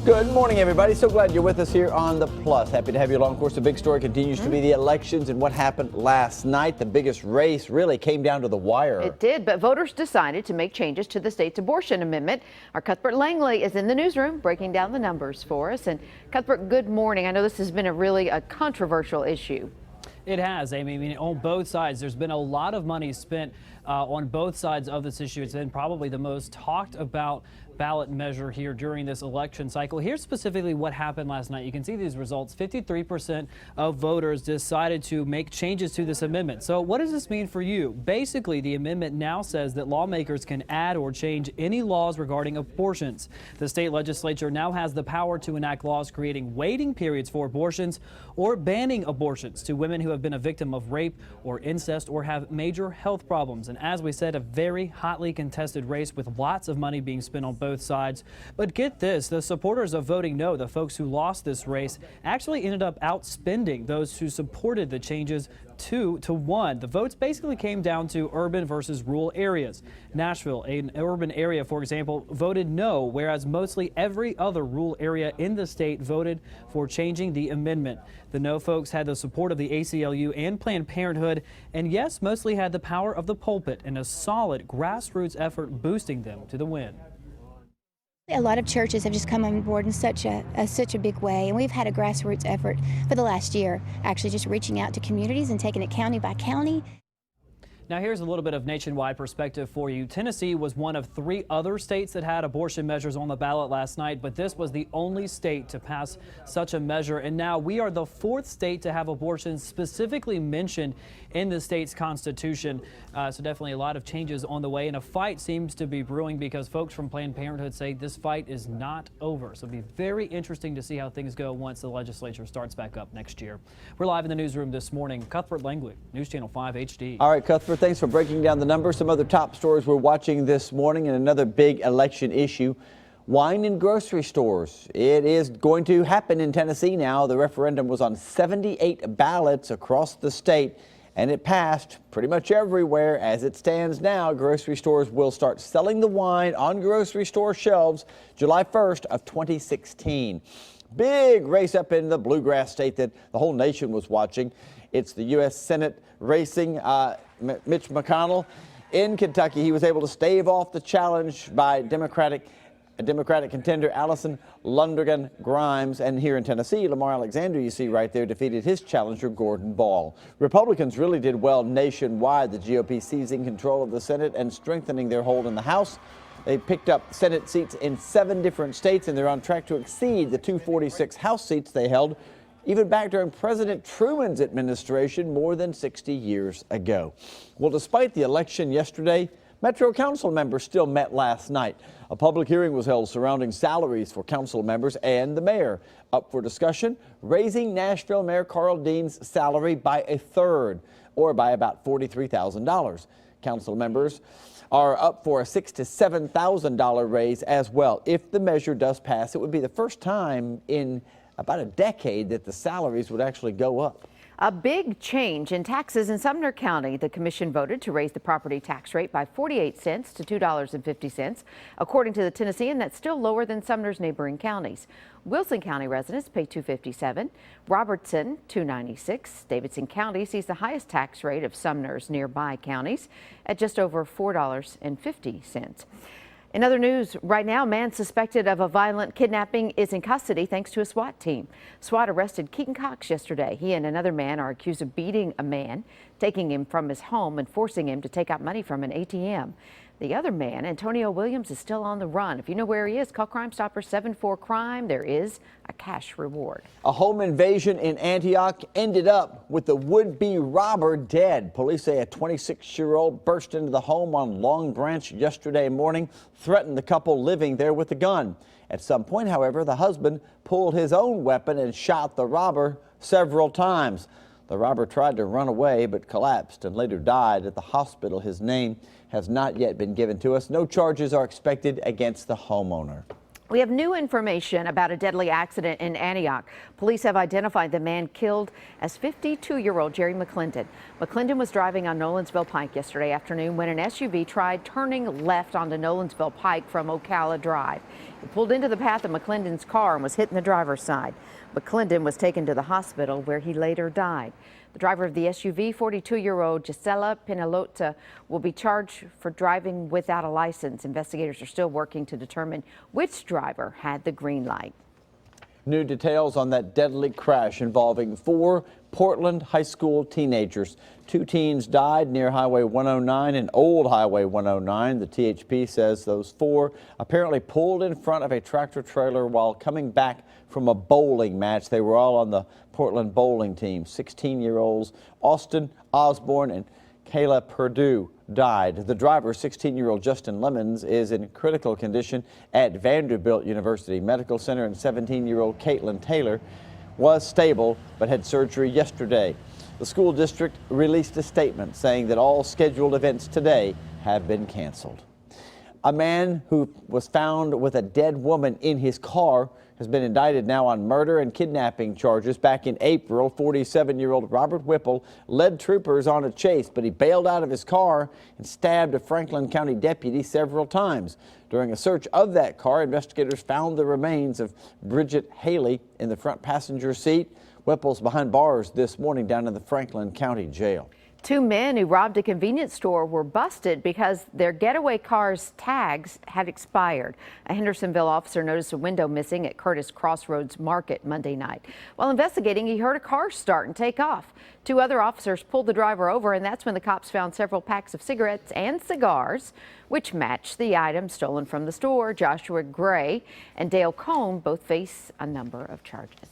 Good morning, everybody. So glad you're with us here on The Plus. Happy to have you along. Of course, the big story continues to be the elections and what happened last night. The biggest race really came down to the wire. It did, but voters decided to make changes to the state's abortion amendment. Our Cuthbert Langley is in the newsroom breaking down the numbers for us. And Cuthbert, good morning. I know this has been a controversial issue. It has, Amy. I mean, on both sides, there's been a lot of money spent on both sides of this issue. It's been probably the most talked about ballot measure here during this election cycle. Here's specifically what happened last night. You can see these results. 53% of voters decided to make changes to this amendment. So what does this mean for you? Basically, the amendment now says that lawmakers can add or change any laws regarding abortions. The state legislature now has the power to enact laws creating waiting periods for abortions or banning abortions to women who have been a victim of rape or incest or have major health problems. And as we said, a very hotly contested race with lots of money being spent on both sides. But get this, the supporters of voting no, the folks who lost this race, actually ended up outspending those who supported the changes 2-1. The votes basically came down to urban versus rural areas. Nashville, an urban area, for example, voted no, whereas mostly every other rural area in the state voted for changing the amendment. The no folks had the support of the ACLU and Planned Parenthood, and yes, mostly had the power of the pulpit and a solid grassroots effort boosting them to the win. A lot of churches have just come on board in such a big way, and we've had a grassroots effort for the last year, actually just reaching out to communities and taking it county by county. Now here's a little bit of nationwide perspective for you. Tennessee was one of 3 other states that had abortion measures on the ballot last night, but this was the only state to pass such a measure. And now we are the 4th state to have abortion specifically mentioned in the state's constitution. So definitely a lot of changes on the way, and a fight seems to be brewing because folks from Planned Parenthood say this fight is not over. So it'll be very interesting to see how things go once the legislature starts back up next year. We're live in the newsroom this morning. Cuthbert Langley, News Channel 5 HD. All right, Cuthbert, thanks for breaking down the numbers. Some other top stories we're watching this morning, and another big election issue. Wine in grocery stores. It is going to happen in Tennessee now. The referendum was on 78 ballots across the state, and it passed pretty much everywhere. As it stands now, grocery stores will start selling the wine on grocery store shelves July 1st of 2016. Big race up in the bluegrass state that the whole nation was watching. It's the U.S. Senate racing. Mitch McConnell in Kentucky, he was able to stave off the challenge by Democratic contender Allison Lundergan Grimes. And here in Tennessee, Lamar Alexander, you see right there, defeated his challenger Gordon Ball. Republicans really did well nationwide, the GOP seizing control of the Senate and strengthening their hold in the House. They picked up Senate seats in 7 different states, and they're on track to exceed the 246 House seats they held even back during President Truman's administration more than 60 years ago. Well, despite the election yesterday, Metro Council members still met last night. A public hearing was held surrounding salaries for council members and the mayor. Up for discussion, raising Nashville Mayor Carl Dean's salary by 1/3, or by about $43,000. Council members are up for a $6,000 to $7,000 raise as well. If the measure does pass, it would be the first time in about a decade that the salaries would actually go up. A big change in taxes in Sumner County. The commission voted to raise the property tax rate by 48 cents to $2.50. According to the Tennessean, that's still lower than Sumner's neighboring counties. Wilson County residents pay $2.57, Robertson $2.96. Davidson County sees the highest tax rate of Sumner's nearby counties at just over $4.50. In other news, right now, a man suspected of a violent kidnapping is in custody thanks to a SWAT team. SWAT arrested Keaton Cox yesterday. He and another man are accused of beating a man, taking him from his home and forcing him to take out money from an ATM. The other man, Antonio Williams, is still on the run. If you know where he is, call Crime Stopper 74-CRIME. There is a cash reward. A home invasion in Antioch ended up with the would-be robber dead. Police say a 26-year-old burst into the home on Long Branch yesterday morning, threatened the couple living there with a gun. At some point, however, the husband pulled his own weapon and shot the robber several times. The robber tried to run away but collapsed and later died at the hospital. His name has not yet been given to us. No charges are expected against the homeowner. We have new information about a deadly accident in Antioch. Police have identified the man killed as 52-year-old Jerry McClendon. McClendon was driving on Nolensville Pike yesterday afternoon when an SUV tried turning left onto Nolensville Pike from Ocala Drive. He pulled into the path of McClendon's car and was hit in the driver's side. McClendon was taken to the hospital where he later died. The driver of the SUV, 42-year-old Gisela Penelota, will be charged for driving without a license. Investigators are still working to determine which driver had the green light. New details on that deadly crash involving 4 Portland high school teenagers. 2 teens died near Highway 109 and Old Highway 109. The THP says those 4 apparently pulled in front of a tractor trailer while coming back from a bowling match. They were all on the Portland bowling team. 16-year-olds Austin Osborne and Kayla Perdue died. The driver, 16-year-old Justin Lemons, is in critical condition at Vanderbilt University Medical Center, and 17-year-old Caitlin Taylor was stable but had surgery yesterday. The school district released a statement saying that all scheduled events today have been canceled. A man who was found with a dead woman in his car has been indicted now on murder and kidnapping charges. Back in April, 47-year-old Robert Whipple led troopers on a chase, but he bailed out of his car and stabbed a Franklin County deputy several times. During a search of that car, investigators found the remains of Bridget Haley in the front passenger seat. Whipple's behind bars this morning down in the Franklin County Jail. 2 men who robbed a convenience store were busted because their getaway car's tags had expired. A Hendersonville officer noticed a window missing at Curtis Crossroads Market Monday night. While investigating, he heard a car start and take off. 2 other officers pulled the driver over, and that's when the cops found several packs of cigarettes and cigars, which matched the items stolen from the store. Joshua Gray and Dale Cohn both face a number of charges.